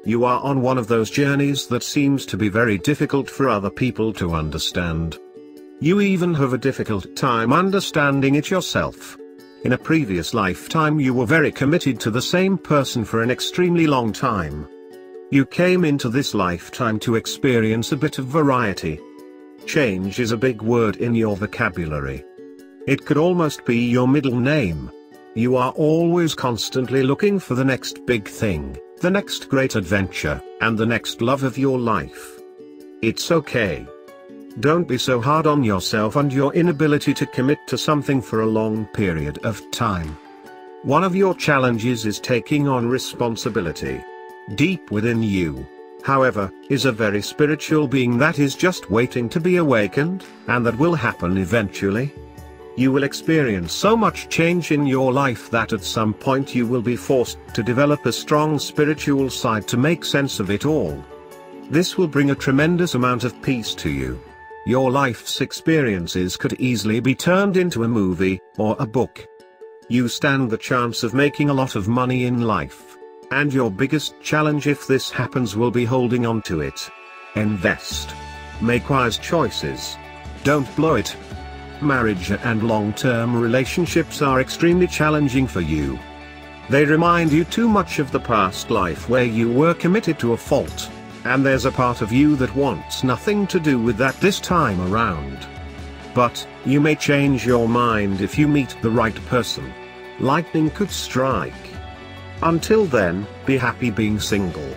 You are on one of those journeys that seems to be very difficult for other people to understand. You even have a difficult time understanding it yourself. In a previous lifetime you were very committed to the same person for an extremely long time. You came into this lifetime to experience a bit of variety. Change is a big word in your vocabulary. It could almost be your middle name. You are always constantly looking for the next big thing, the next great adventure, and the next love of your life. It's okay. Don't be so hard on yourself and your inability to commit to something for a long period of time. One of your challenges is taking on responsibility. Deep within you, however, is a very spiritual being that is just waiting to be awakened, and that will happen eventually. You will experience so much change in your life that at some point you will be forced to develop a strong spiritual side to make sense of it all. This will bring a tremendous amount of peace to you. Your life's experiences could easily be turned into a movie, or a book. You stand the chance of making a lot of money in life. And your biggest challenge if this happens will be holding on to it. Invest. Make wise choices. Don't blow it. Marriage and long-term relationships are extremely challenging for you. They remind you too much of the past life where you were committed to a fault, and there's a part of you that wants nothing to do with that this time around. But, you may change your mind if you meet the right person. Lightning could strike. Until then, be happy being single.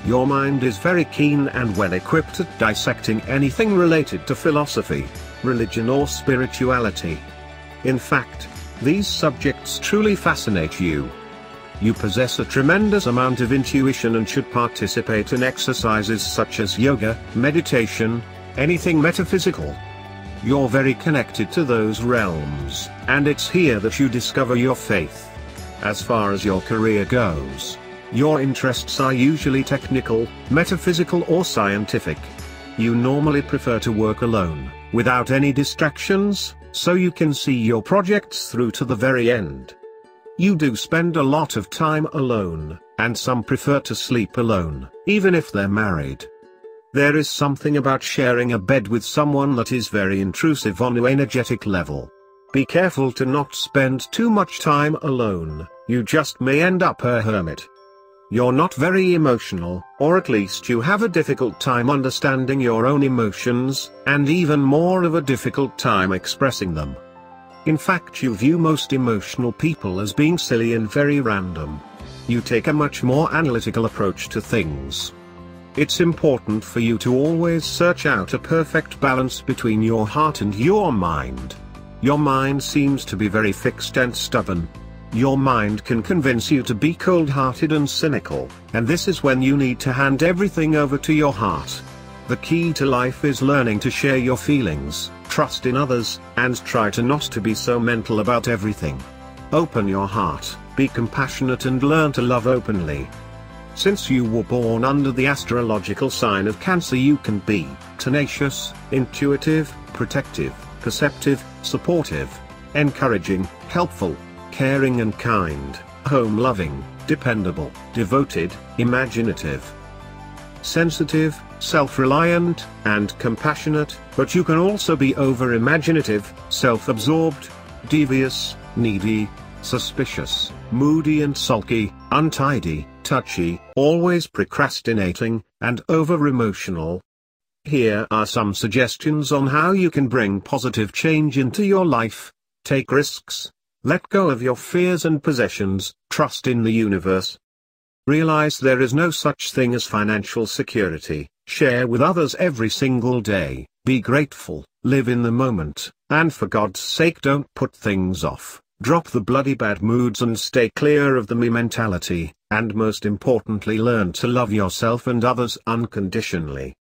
Your mind is very keen and well equipped at dissecting anything related to philosophy, religion or spirituality. In fact, these subjects truly fascinate you. You possess a tremendous amount of intuition and should participate in exercises such as yoga, meditation, anything metaphysical. You're very connected to those realms, and it's here that you discover your faith. As far as your career goes, your interests are usually technical, metaphysical or scientific. You normally prefer to work alone, without any distractions, so you can see your projects through to the very end. You do spend a lot of time alone, and some prefer to sleep alone, even if they're married. There is something about sharing a bed with someone that is very intrusive on an energetic level. Be careful to not spend too much time alone, you just may end up a hermit. You're not very emotional, or at least you have a difficult time understanding your own emotions, and even more of a difficult time expressing them. In fact, you view most emotional people as being silly and very random. You take a much more analytical approach to things. It's important for you to always search out a perfect balance between your heart and your mind. Your mind seems to be very fixed and stubborn. Your mind can convince you to be cold-hearted and cynical, and this is when you need to hand everything over to your heart. The key to life is learning to share your feelings, trust in others, and try to not to be so mental about everything. Open your heart, be compassionate and learn to love openly. Since you were born under the astrological sign of Cancer, you can be tenacious, intuitive, protective, perceptive, supportive, encouraging, helpful, caring and kind, home-loving, dependable, devoted, imaginative, sensitive, self-reliant, and compassionate, but you can also be over-imaginative, self-absorbed, devious, needy, suspicious, moody and sulky, untidy, touchy, always procrastinating, and over-emotional. Here are some suggestions on how you can bring positive change into your life. Take risks. Let go of your fears and possessions, trust in the universe. Realize there is no such thing as financial security, share with others every single day, be grateful, live in the moment, and for God's sake don't put things off, drop the bloody bad moods and stay clear of the me mentality, and most importantly learn to love yourself and others unconditionally.